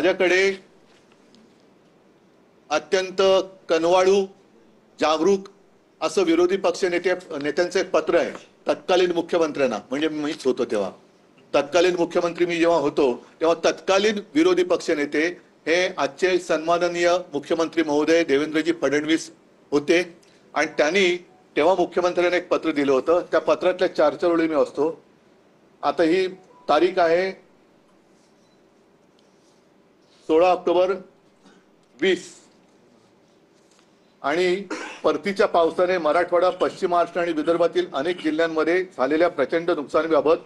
माझ्याकडे अत्यंत कनवाळू जागरूक असं विरोधी पक्ष नेत्यांचं एक पत्र आहे तत्कालीन मुख्यमंत्र्यांना, म्हणजे मीच होतो तेव्हा, तत्कालीन मुख्यमंत्री मी जेव्हा होतो तेव्हा तत्कालीन विरोधी पक्ष नेते हे आजचे सन्माननीय मुख्यमंत्री महोदय देवेंद्रजी फडणवीस होते आणि त्यांनी तेव्हा मुख्यमंत्र्यांना एक पत्र दिलं होतं. त्या पत्रातल्या 4 ओळी मी वाचतो. आता ही तारीख आहे 16 ऑक्टोबर 20 आणि परतीच्या पावसाने मराठवाडा, पश्चिम महाराष्ट्र आणि विदर्भातील अनेक जिल्ह्यांमध्ये झालेल्या प्रचंड नुकसानीबाबत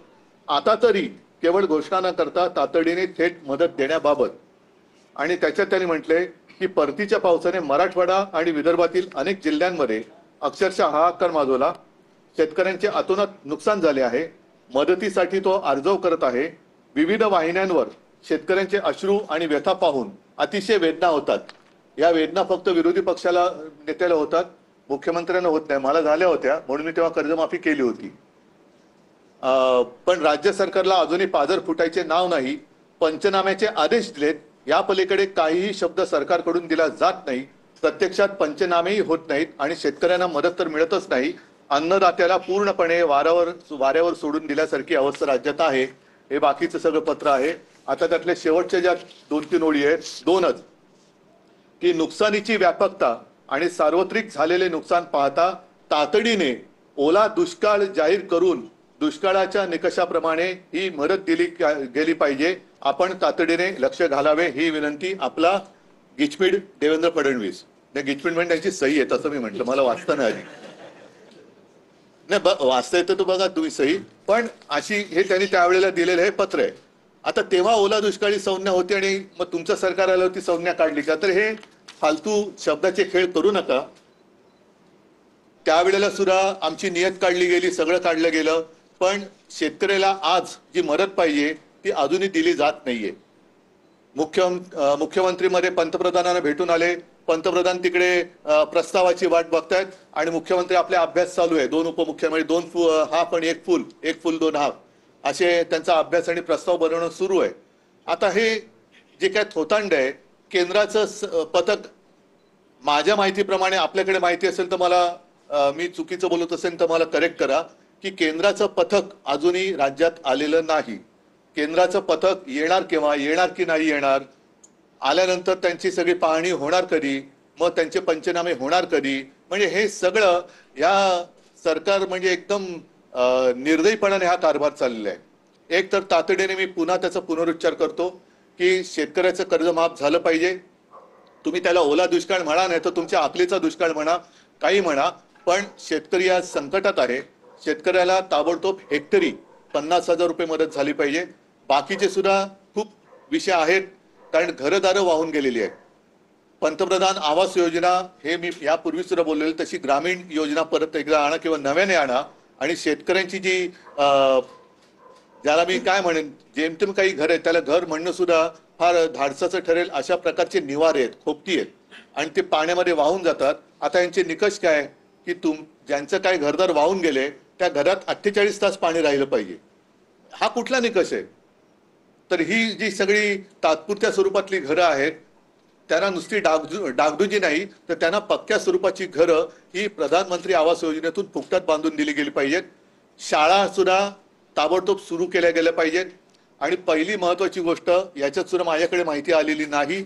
आता तरी केवळ घोषणा न करता तातडीने थेट मदत देण्याबाबत. आणि त्याच्यात त्यांनी म्हटले की परतीच्या पावसाने मराठवाडा आणि विदर्भातील अनेक जिल्ह्यांमध्ये अक्षरशः हाहाकार माजवला. शेतकऱ्यांचे अतोनात नुकसान झाले आहे. मदतीसाठी तो अर्जव करत आहे. विविध वाहिन्यांवर शेतकऱ्यांचे अश्रू आणि व्यथा पाहून अतिशय वेदना होतात. या वेदना फक्त विरोधी पक्षाला नेत्याला होतात, मुख्यमंत्र्यांना होत नाही. मला झाल्या होत्या म्हणून मी तेव्हा कर्जमाफी केली होती. पण राज्य सरकारला अजूनही पाझर फुटायचे नाव नाही. पंचनाम्याचे आदेश दिलेत, या पलीकडे काहीही शब्द सरकारकडून दिला जात नाही. प्रत्यक्षात पंचनामेही होत नाहीत आणि शेतकऱ्यांना मदत तर मिळतच नाही. अन्नदात्याला पूर्णपणे वाऱ्यावर सोडून दिल्यासारखी अवस्था राज्यात आहे. हे बाकीचं सगळं पत्र आहे. आता त्यातल्या शेवटच्या ज्या 2-3 ओळी आहेत, 2च, की नुकसानीची व्यापकता आणि सार्वत्रिक झालेले नुकसान पाहता तातडीने ओला दुष्काळ जाहीर करून दुष्काळाच्या निकषाप्रमाणे ही मदत दिली गेली पाहिजे. आपण तातडीने लक्ष घालावे ही विनंती. आपला गिचमीड देवेंद्र फडणवीस. नाही, गिचमीड म्हणजे त्यांची सही आहे तसं मी म्हटलं, मला वाचता नाही आली. नाही, वाचता येतं तर बघा तुम्ही सही. पण अशी हे त्यांनी त्यावेळेला दिलेलं हे पत्र आहे. आता तेव्हा ओला दुष्काळी संज्ञा होती आणि मग तुमचं सरकार आलं होती संज्ञा काढली का? तर हे फालतू शब्दाचे खेळ करू नका. त्यावेळेला सुद्धा आमची नियत काढली गेली, सगळं काढलं गेलं, पण शेतकऱ्याला आज जी मदत पाहिजे ती अजूनही दिली जात नाहीये. मुख्यमंत्रीमध्ये पंतप्रधानांना भेटून आले. पंतप्रधान तिकडे प्रस्तावाची वाट बघतायत आणि मुख्यमंत्री आपले अभ्यास चालू आहे. 2 उपमुख्यमंत्री, 2 हाफ आणि 1 फुल 2 हाफ असे त्यांचा अभ्यास आणि प्रस्ताव बनवणं सुरू आहे. आता हे जे काय थोतांड आहे, केंद्राचं पथक, माझ्या माहितीप्रमाणे, आपल्याकडे माहिती असेल तर मला, मी चुकीचं बोलत असेल तर मला करेक्ट करा, की केंद्राचं पथक अजूनही राज्यात आलेलं नाही. केंद्राचं पथक येणार केव्हा, येणार की नाही येणार, आल्यानंतर त्यांची सगळी पाहणी होणार कधी, मग त्यांचे पंचनामे होणार कधी, म्हणजे हे सगळं या सरकार म्हणजे एकदम निर्दयीपणाने हा कारभार चाललेला आहे. एक तर तातडीने मी पुन्हा त्याचा पुनरुच्चार करतो की शेतकऱ्याचं कर्ज माफ झालं पाहिजे. तुम्ही त्याला ओला दुष्काळ म्हणा, नाही तर तुमच्या अकलेचा दुष्काळ म्हणा, काही म्हणा, पण शेतकरी आज संकटात आहे. शेतकऱ्याला ताबडतोब हेक्टरी 50,000 रुपये मदत झाली पाहिजे. बाकीचे सुद्धा खूप विषय आहेत, कारण घरदारं वाहून गेलेली आहेत. पंतप्रधान आवास योजना हे मी यापूर्वी सुद्धा बोललेलं, तशी ग्रामीण योजना परत एकदा आणा किंवा नव्याने आणा. आणि शेतकऱ्यांची जी ज्याला मी काय म्हणेन, जेमतेम काही घर आहे त्याला घर म्हणणं सुद्धा फार धाडसाचं ठरेल. अशा प्रकारचे निवारे आहेत, खोपटी आहेत आणि ते पाण्यामध्ये वाहून जातात. आता यांचे निकष काय की ज्यांचं काय घरदार वाहून गेले त्या घरात 48 तास पाणी राहिलं पाहिजे. हा कुठला निकष आहे? तर ही जी सगळी तात्पुरत्या स्वरूपातली घरं आहेत त्यांना नुसती डागडुजी नाही, तर त्यांना पक्क्या स्वरूपाची घरं ही प्रधानमंत्री आवास योजनेतून फुकटात बांधून दिली गेली पाहिजेत. शाळा सुद्धा ताबडतोब सुरू केल्या गेल्या पाहिजेत. आणि पहिली महत्वाची गोष्ट, याच्यात सुद्धा माझ्याकडे माहिती आलेली नाही,